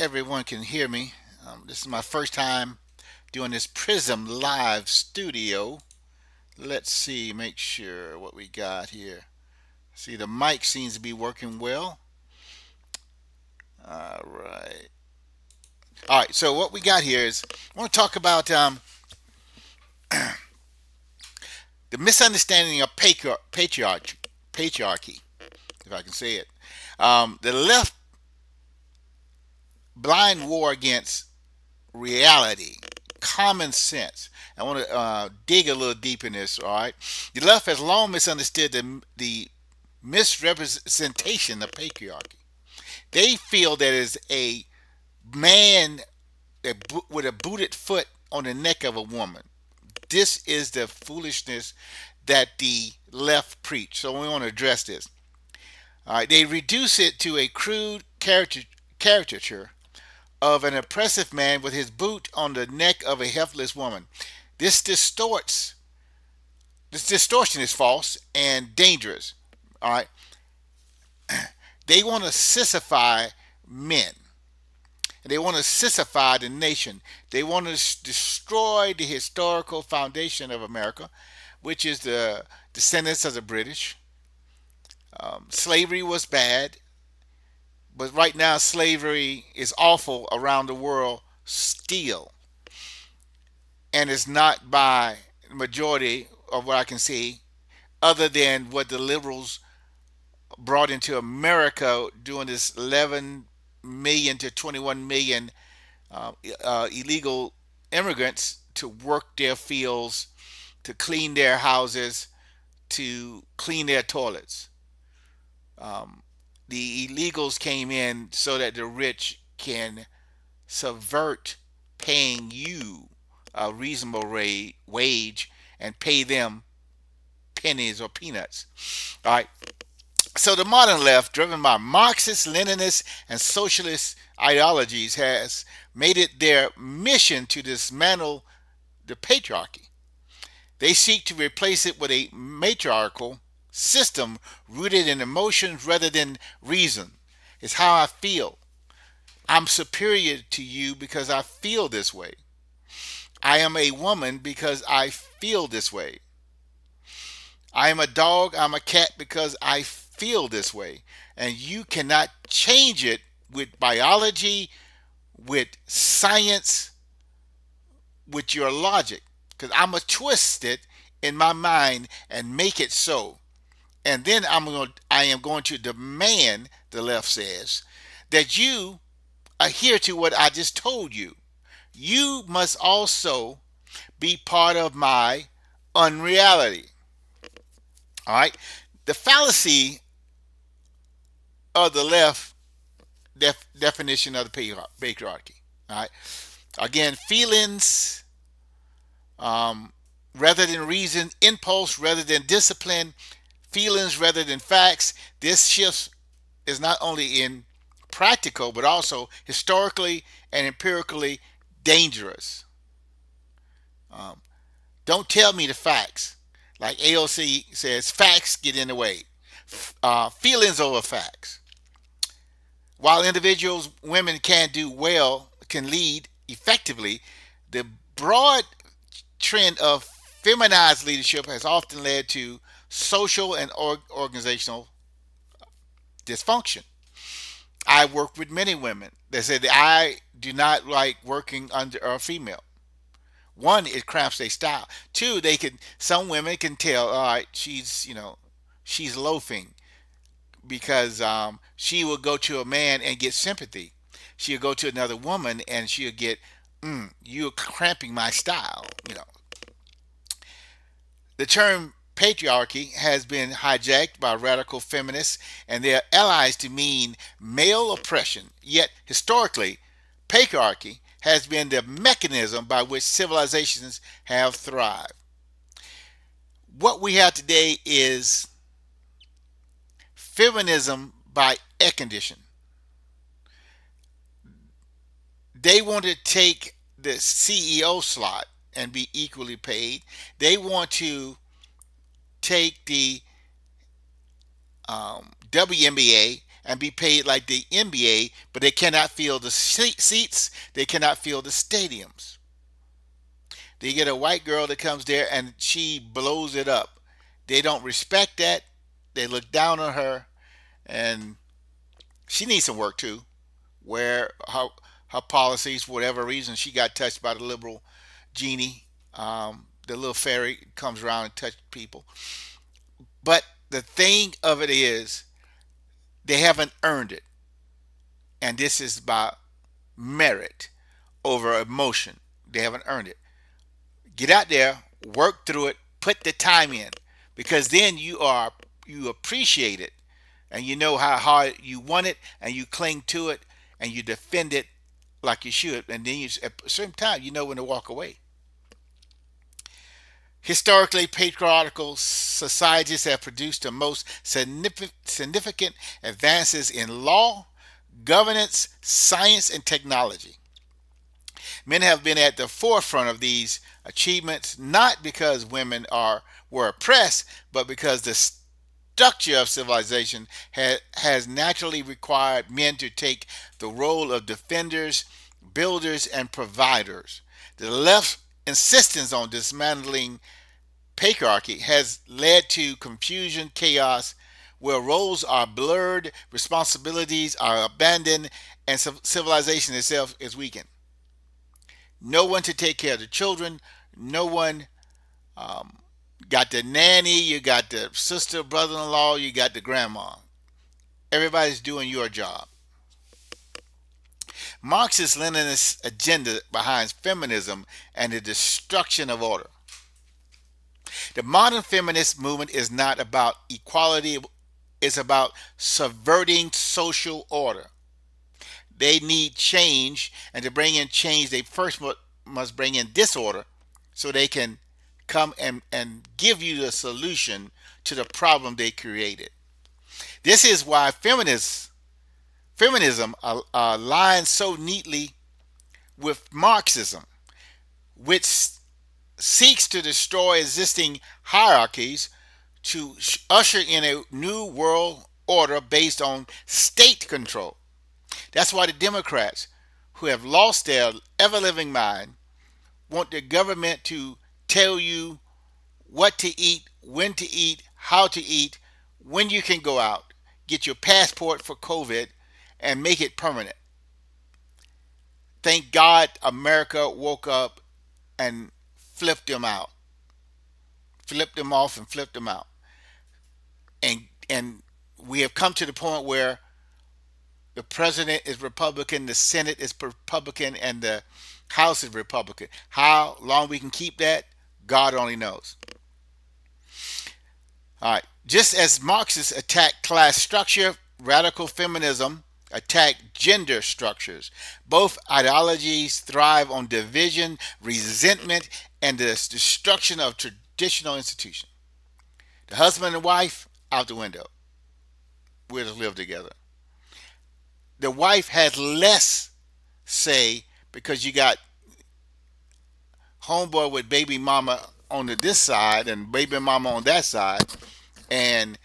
everyone can hear me. This is my first time doing this Prism Live Studio. Let's see, make sure what we got here. See, the mic seems to be working well. All right. All right, so what we got here is I want to talk about the misunderstanding of patriarchy, if I can say it. The left blind war against reality, common sense. I want to dig a little deep in this. All right, the left has long misunderstood the misrepresentation of patriarchy. They feel that is a man with a booted foot on the neck of a woman. This is the foolishness that the left preach. So we want to address this. All right, they reduce it to a crude caricature of an oppressive man with his boot on the neck of a helpless woman. This distorts. This distortion is false and dangerous. All right, they want to sissify men. They want to sissify the nation. They want to destroy the historical foundation of America, which is the descendants of the British. Slavery was bad, but right now slavery is awful around the world still, and it's not by the majority of what I can see, other than what the liberals brought into America during this 11 million to 21 million illegal immigrants to work their fields, to clean their houses, to clean their toilets. Um, the illegals came in so that the rich can subvert paying you a reasonable wage and pay them pennies or peanuts. All right. So the modern left, driven by Marxist, Leninist, and socialist ideologies, has made it their mission to dismantle the patriarchy. They seek to replace it with a matriarchal system rooted in emotions rather than reason. It's how I feel. I'm superior to you because I feel this way. I am a woman because I feel this way. I am a dog, I'm a cat because I feel this way. And you cannot change it with biology, with science, with your logic. Because I'm going to twist it in my mind and make it so. And then I am going to demand, the left says, that you adhere to what I just told you. You must also be part of my unreality. All right. The fallacy of the left definition of the patriarchy. All right. Again, feelings rather than reason, impulse rather than discipline, feelings rather than facts. This shift is not only in practical but also historically and empirically dangerous. Um, don't tell me the facts. Like AOC says, facts get in the way. Feelings over facts. While individuals, women can do well, can lead effectively, the broad trend of feminized leadership has often led to social and organizational dysfunction. I work with many women that said that I do not like working under a female. One, it cramps their style. Two, some women can tell, all right, she's loafing because she will go to a man and get sympathy. She'll go to another woman and she'll get, you're cramping my style. The term patriarchy has been hijacked by radical feminists and their allies to mean male oppression. Yet, historically, patriarchy has been the mechanism by which civilizations have thrived. What we have today is feminism by air condition. They want to take the CEO slot and be equally paid. They want to take the WNBA and be paid like the NBA, but they cannot fill the seats. They cannot fill the stadiums. They get a white girl that comes there and she blows it up. They don't respect that. They look down on her, and she needs some work too. Where her policies, for whatever reason, she got touched by the liberal genie. The little fairy comes around and touches people. But the thing of it is, they haven't earned it, and this is by merit over emotion. They haven't earned it. Get out there, work through it, put the time in, because then you appreciate it, and you know how hard you want it, and you cling to it, and you defend it like you should, and then you at a certain time you know when to walk away. Historically, patriarchal societies have produced the most significant advances in law, governance, science, and technology. Men have been at the forefront of these achievements not because women were oppressed, but because the structure of civilization has naturally required men to take the role of defenders, builders, and providers. The left's insistence on dismantling patriarchy has led to confusion, chaos, where roles are blurred, responsibilities are abandoned, and civilization itself is weakened. No one to take care of the children. No one um, got the nanny. You got the sister, brother-in-law. You got the grandma. Everybody's doing your job. Marxist-Leninist agenda behind feminism and the destruction of order. The modern feminist movement is not about equality. It's about subverting social order. They need change, and to bring in change, they first must bring in disorder so they can come and give you the solution to the problem they created. This is why feminism aligns so neatly with Marxism, which seeks to destroy existing hierarchies to usher in a new world order based on state control. That's why the Democrats, who have lost their ever living mind, want the government to tell you what to eat, how to eat, when you can go out, get your passport for COVID, and make it permanent. Thank God America woke up and flipped them out, flipped them off and flipped them out. And we have come to the point where the president is Republican, the Senate is Republican, and the House is Republican. How long we can keep that, God only knows. All right. Just as Marxists attack class structure, radical feminism attack gender structures. Both ideologies thrive on division, resentment, and the destruction of traditional institutions. The husband and wife, out the window. We'll just live together. The wife has less say because you got homeboy with baby mama on this side and baby mama on that side, and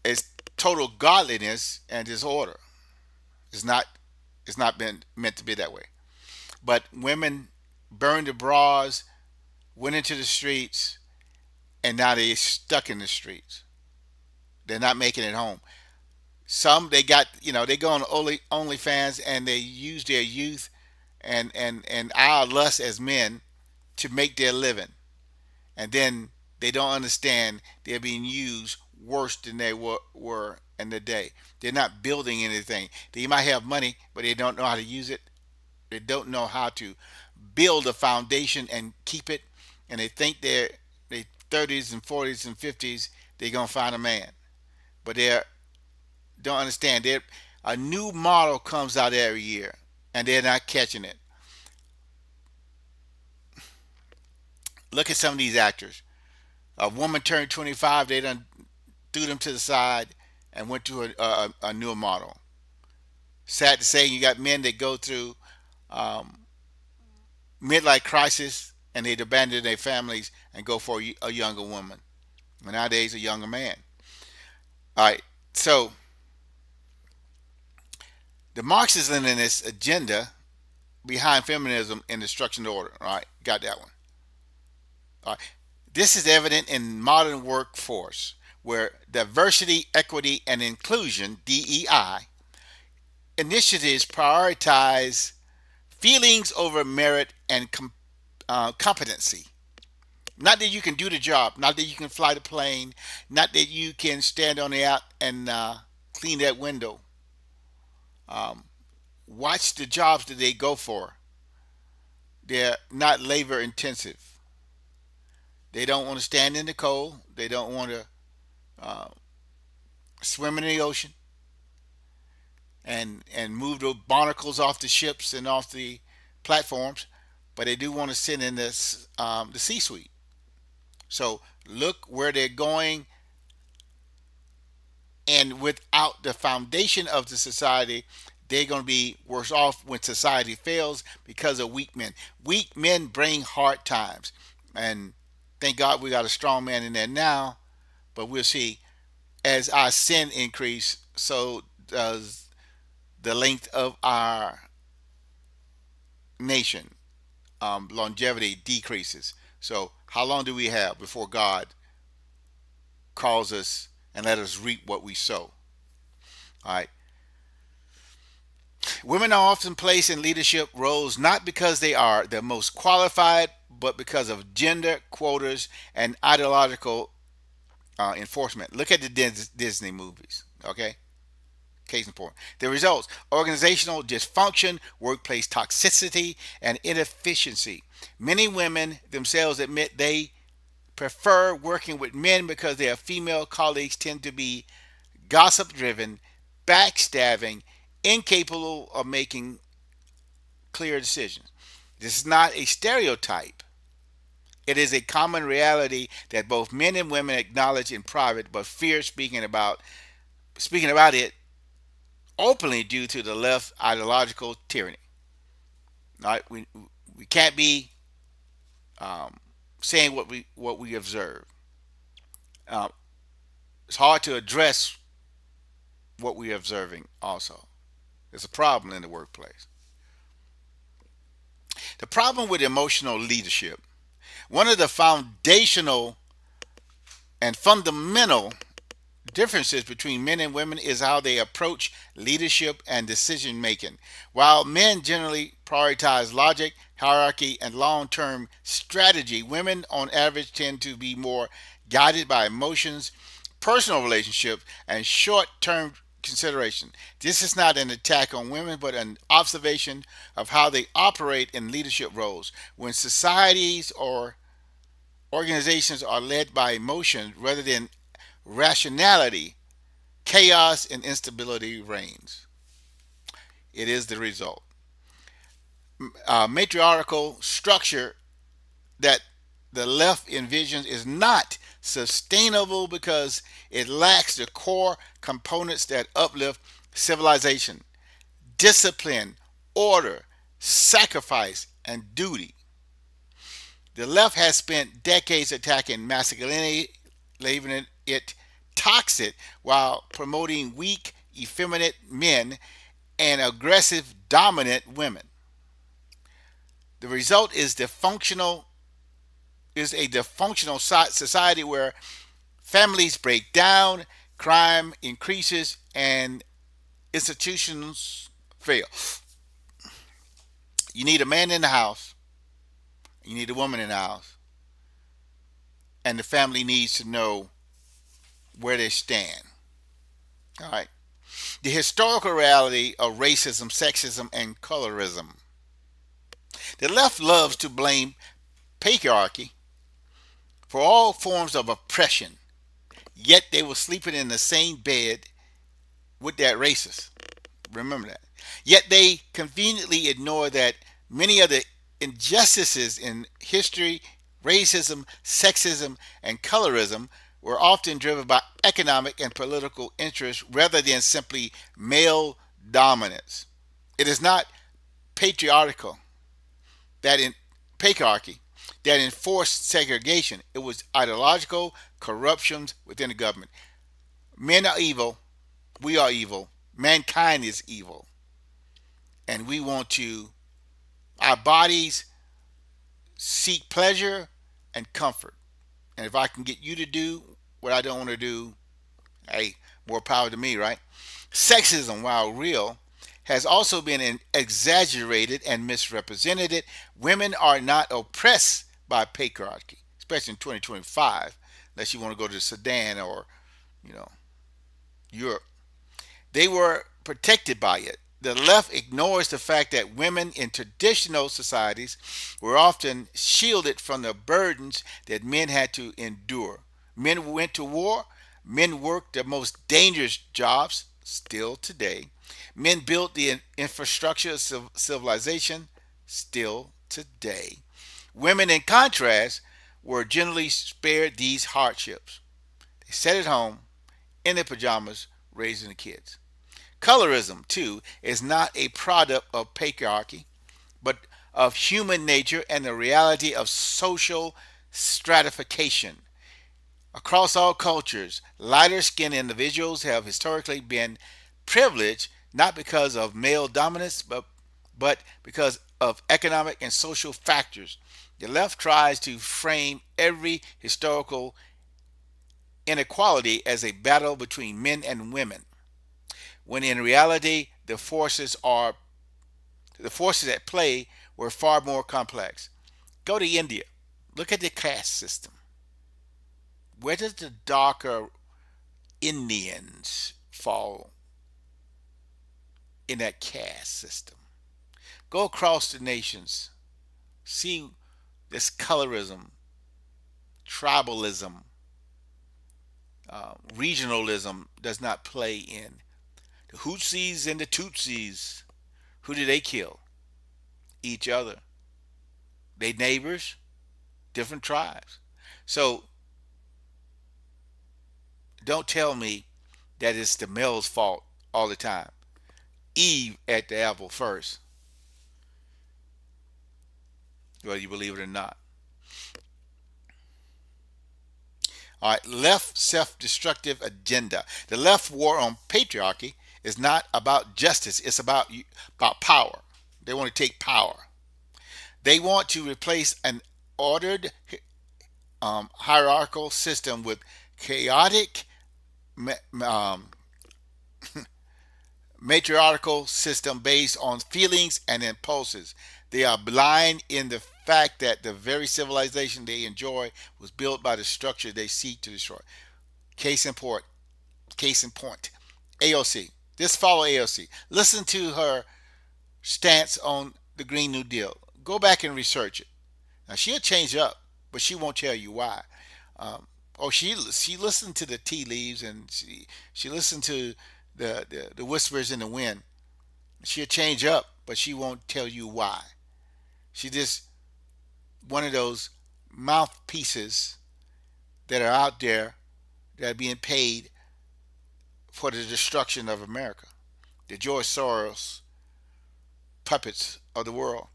it's total godliness and disorder. It's not. It's not been meant to be that way. But women burned the bras, went into the streets, and now they're stuck in the streets. They're not making it home. Some they got, they go on OnlyFans and they use their youth and our lust as men to make their living, and then they don't understand they're being used worse than they were in the day. They're not building anything. They might have money, but they don't know how to use it. They don't know how to build a foundation and keep it, and they think they 30s and 40s and 50s they're gonna find a man, but they don't understand. A new model comes out every year, and they're not catching it. Look at some of these actors. A woman turned 25, they done threw them to the side and went to a newer model. Sad to say, you got men that go through um, midlife crisis and they abandon their families and go for a younger woman. Nowadays, a younger man. All right, so The Marxist Leninist agenda behind feminism and destruction of order. All right, got that one. All right. This is evident in modern workforce where diversity, equity, and inclusion (DEI) initiatives prioritize feelings over merit and competency. Not that you can do the job, not that you can fly the plane, not that you can stand on the out and clean that window. Um, Watch the jobs that they go for. They're not labor intensive. They don't want to stand in the cold. They don't want to uh, swim in the ocean and move the barnacles off the ships and off the platforms, but they do want to sit in this the C-suite. So look where they're going, and without the foundation of the society, they're going to be worse off when society fails because of weak men. Weak men bring hard times, and thank God we got a strong man in there now. But we'll see as our sin increase, so does the length of our nation. Longevity decreases. So how long do we have before God calls us and let us reap what we sow? All right. Women are often placed in leadership roles not because they are the most qualified, but because of gender quotas and ideological enforcement. Look at the Disney movies. Okay. Case in point. The results: organizational dysfunction, workplace toxicity, and inefficiency. Many women themselves admit they prefer working with men because their female colleagues tend to be gossip driven, backstabbing, incapable of making clear decisions. This is not a stereotype. It is a common reality that both men and women acknowledge in private but fear speaking about it openly due to the left ideological tyranny. All right, we can't be um, saying what we observe. Uh, it's hard to address what we're observing. Also, there's a problem in the workplace. The problem with emotional leadership. One of the foundational and fundamental differences between men and women is how they approach leadership and decision making. While men generally prioritize logic, hierarchy, and long term strategy, women on average tend to be more guided by emotions, personal relationships, and short term consideration. This is not an attack on women, but an observation of how they operate in leadership roles. When societies or organizations are led by emotion rather than rationality, chaos and instability reigns. It is the result. Matriarchal structure that the left envisions is not sustainable because it lacks the core components that uplift civilization: discipline, order, sacrifice, and duty. The left has spent decades attacking masculinity, labeling it toxic, while promoting weak, effeminate men and aggressive, dominant women. The result is a dysfunctional society where families break down, crime increases, and institutions fail. You need a man in the house, you need a woman in the house, and the family needs to know where they stand. All right. The historical reality of racism, sexism, and colorism. The left loves to blame patriarchy for all forms of oppression, yet they were sleeping in the same bed with that racist. Remember that. Yet they conveniently ignore that many of the injustices in history, racism, sexism, and colorism, were often driven by economic and political interests rather than simply male dominance. It is not patriarchal that in patriarchy that enforced segregation. It was ideological corruptions within the government. Men are evil. We are evil. Mankind is evil. and we want to, our bodies seek pleasure and comfort. And if I can get you to do what I don't want to do, hey, more power to me, right? Sexism, while real, has also been exaggerated and misrepresented. Women are not oppressed by patriarchy, especially in 2025, unless you want to go to Sudan or, you know, Europe. They were protected by it. The left ignores the fact that women in traditional societies were often shielded from the burdens that men had to endure. Men went to war, men worked the most dangerous jobs, still today. Men built the infrastructure of civilization, still today. Women, in contrast, were generally spared these hardships. They sat at home in their pajamas raising the kids. Colorism, too, is not a product of patriarchy, but of human nature and the reality of social stratification. Across all cultures, lighter skinned individuals have historically been privileged not because of male dominance, but because of economic and social factors. The left tries to frame every historical inequality as a battle between men and women, when in reality the forces at play were far more complex. Go to India. Look at the caste system. Where does the darker Indians fall in that caste system? Go across the nations. See this colorism, tribalism, regionalism does not play in. The Hutsis and the Tutsis, who did they kill? Each other. They neighbors, different tribes. So don't tell me that it's the male's fault all the time. Eve at the apple first, whether you believe it or not. All right, left self-destructive agenda. The left war on patriarchy is not about justice. It's about power. They want to take power. They want to replace an ordered hierarchical system with chaotic um, matriarchal system based on feelings and impulses. They are blind in the fact that the very civilization they enjoy was built by the structure they seek to destroy. Case in point. Case in point. AOC. Just follow AOC. Listen to her stance on the Green New Deal. Go back and research it. Now she'll change up, but she won't tell you why. She listened to the tea leaves, and she listened to the whispers in the wind. She'll change up, but she won't tell you why. She just one of those mouthpieces that are out there that are being paid for the destruction of America. The George Soros puppets of the world.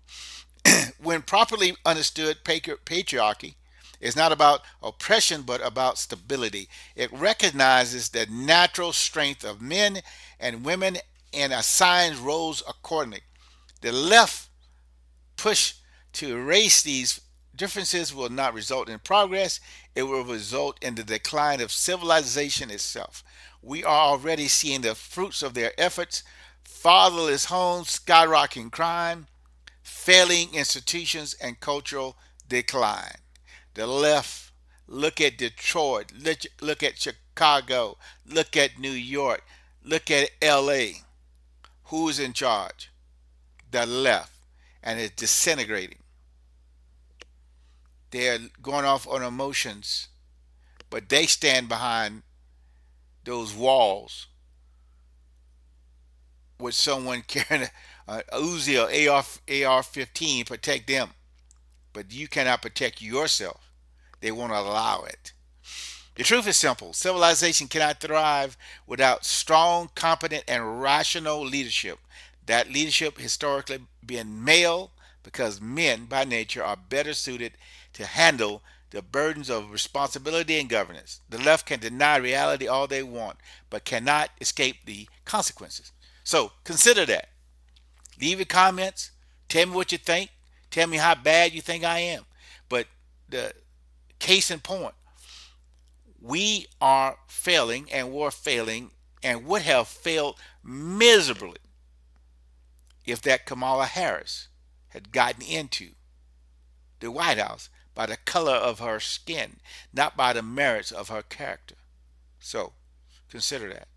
When properly understood, patriarchy is not about oppression but about stability. It recognizes the natural strength of men and women and assigns roles accordingly. The left push to erase these differences will not result in progress. It will result in the decline of civilization itself. We are already seeing the fruits of their efforts: fatherless homes, skyrocketing crime, failing institutions, and cultural decline. The left, look at Detroit, look at Chicago, look at New York, look at LA. Who's in charge? The left. And it's disintegrating. They're going off on emotions, but they stand behind those walls with someone carrying a Uzi or AR-15 protect them. But you cannot protect yourself. They won't allow it. The truth is simple. Civilization cannot thrive without strong, competent, and rational leadership. That leadership historically been male because men by nature are better suited to handle the burdens of responsibility and governance. The left can deny reality all they want, but cannot escape the consequences. So consider that. Leave your comments. Tell me what you think. Tell me how bad you think I am. But the case in point, we are failing and were failing and would have failed miserably if that Kamala Harris had gotten into the White House by the color of her skin, not by the merits of her character. So consider that.